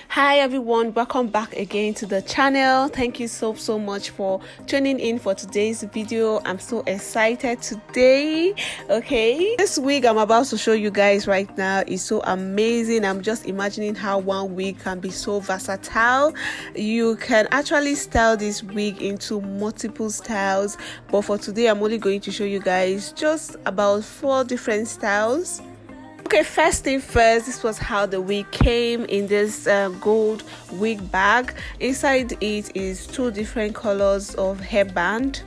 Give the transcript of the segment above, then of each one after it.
Hi everyone, welcome back again to the channel. Thank you so much for tuning in for today's video. I'm so excited today. Okay, this wig I'm about to show you guys right now is so amazing. I'm just imagining how one wig can be so versatile. You can actually style this wig into multiple styles, but for today I'm only going to show you guys just about 4 different styles. Okay, first thing first, this was how the wig came in this gold wig bag. Inside it is 2 different colors of hairband,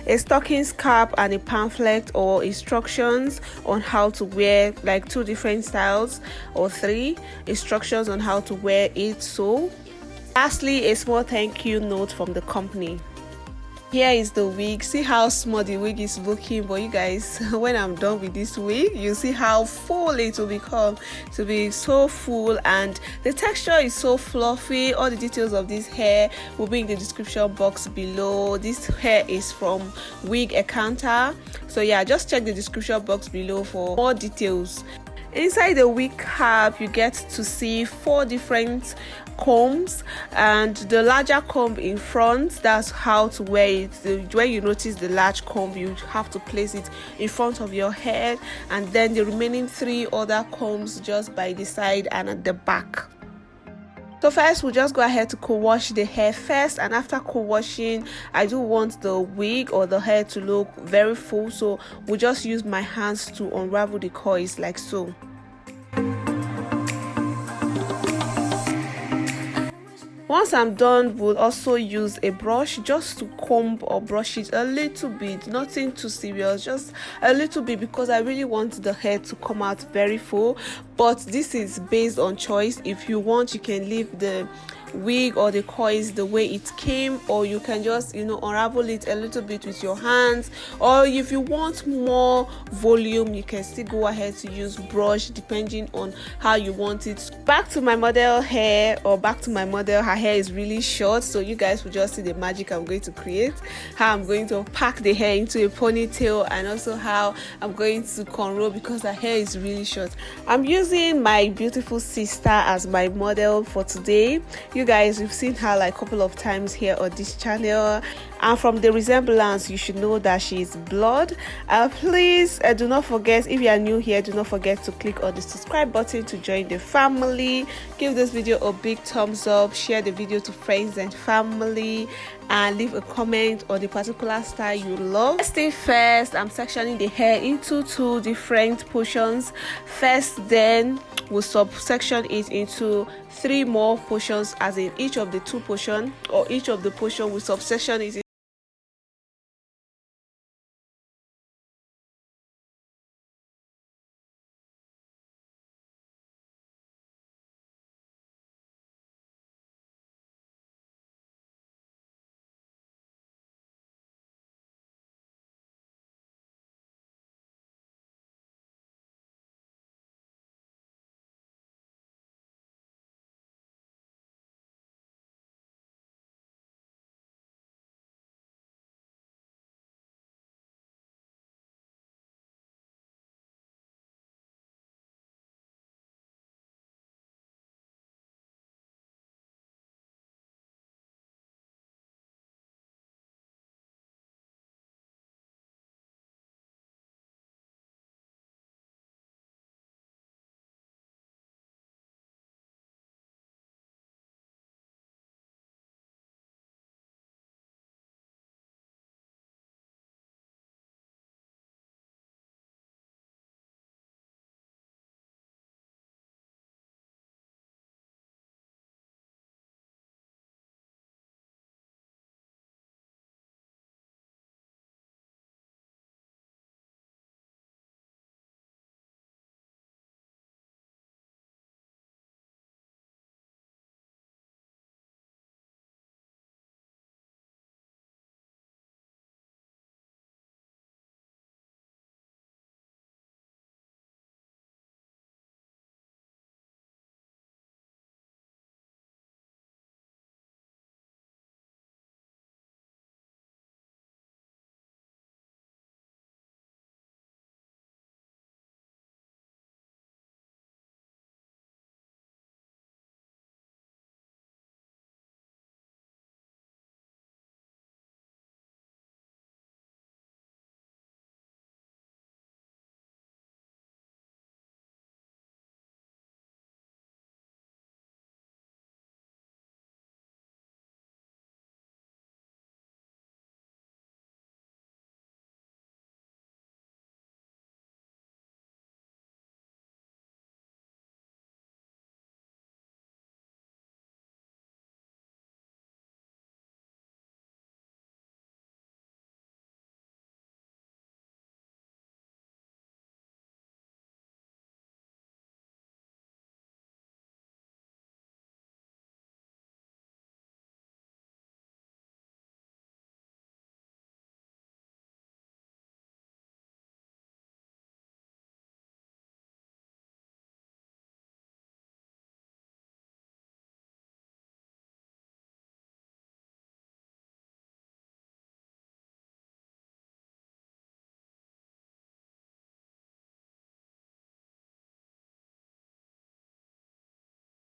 a stocking cap, and a pamphlet or instructions on how to wear, like 2 different styles or 3 instructions on how to wear it. So lastly, a small thank you note from the company. Here is the wig. See how small the wig is looking, but you guys, when I'm done with this wig, you see how full it will become. To be so full, and the texture is so fluffy. All the details of this hair will be in the description box below. This hair is from WIGENCOUNTERS, so yeah, just check the description box below for more details. Inside the wig cap, you get to see 4 different combs, and the larger comb in front, that's how to wear it. When you notice the large comb, you have to place it in front of your head, and then the remaining 3 other combs just by the side and at the back. So first, we'll just go ahead to co-wash the hair first, and after co-washing, I do want the wig or the hair to look very full, so we'll just use my hands to unravel the coils like so. Once I'm done, we'll also use a brush just to comb or brush it a little bit, nothing too serious, just a little bit, because I really want the hair to come out very full. But this is based on choice. If you want, you can leave the wig or the coils the way it came, or you can just, you know, unravel it a little bit with your hands, or if you want more volume, you can still go ahead to use brush depending on how you want it. Back to my model hair, or back to my model, her hair is really short, so you guys will just see the magic I'm going to create, how I'm going to pack the hair into a ponytail, and also how I'm going to cornrow because her hair is really short. I'm using my beautiful sister as my model for today. You guys, you've seen her like a couple of times here on this channel, and from the resemblance you should know that she is blood. Please do not forget, if you are new here, do not forget to click on the subscribe button to join the family. Give this video a big thumbs up, share the video to friends and family, and leave a comment on the particular style you love. First thing first, I'm sectioning the hair into 2 different portions first, then we'll subsection it into 3 more portions, as in each of the 2 portions, or each of the portion will subsection it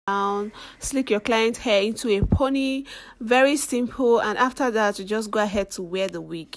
down, slick your client's hair into a pony. Very simple. And after that, you just go ahead to wear the wig.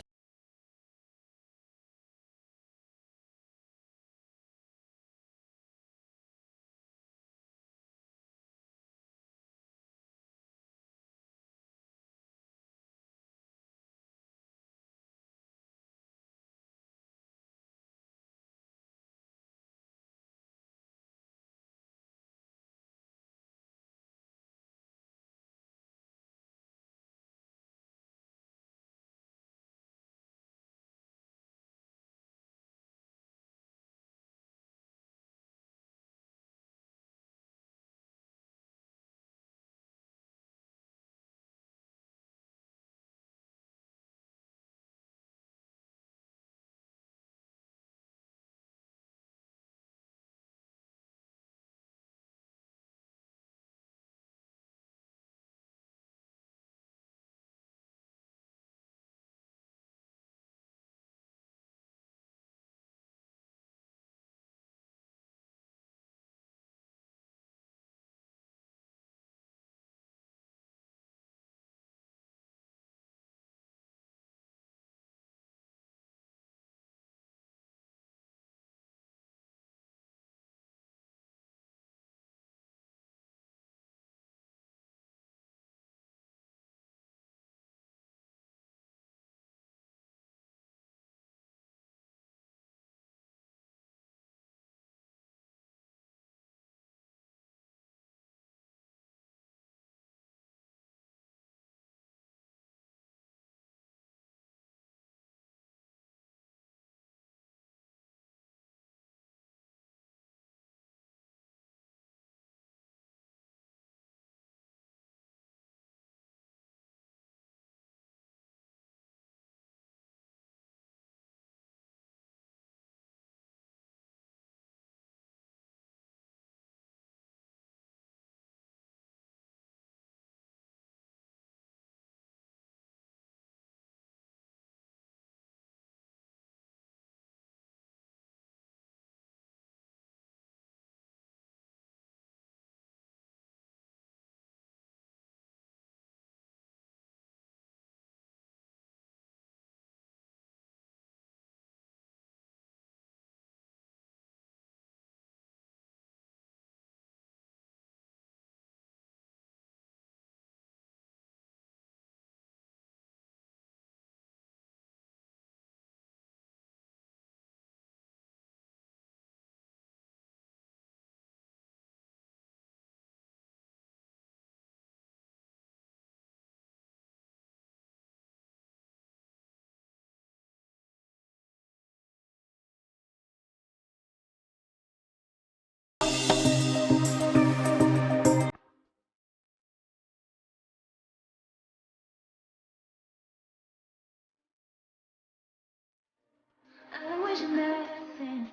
I'm wishing that things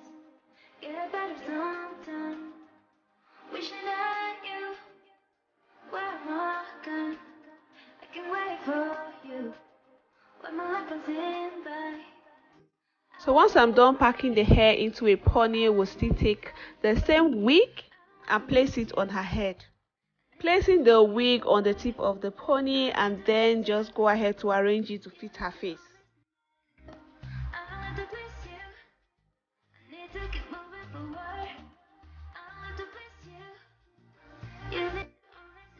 get better sometime. Wishing that you were more gone. I can wait for you when my life passing by. So once I'm done packing the hair into a pony, we'll still take the same wig and place it on her head. Placing the wig on the tip of the pony and then just go ahead to arrange it to fit her face. I want to please you. I need to keep moving forward. I want to please you. You need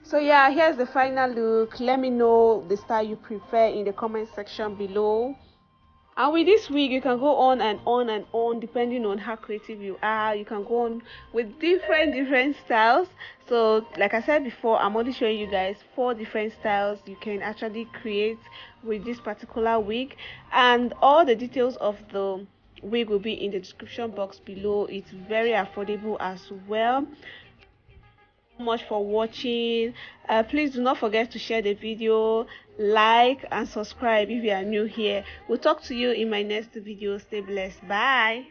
So yeah, here's the final look. Let me know the style you prefer in the comment section below. And with this wig, you can go on and on and on depending on how creative you are. You can go on with different styles. So like I said before, I'm only showing you guys 4 different styles you can actually create with this particular wig, and all the details of the wig will be in the description box below. It's very affordable as well. Much for watching. Please do not forget to share the video, like and subscribe if you are new here. We'll talk to you in my next video. Stay blessed. Bye.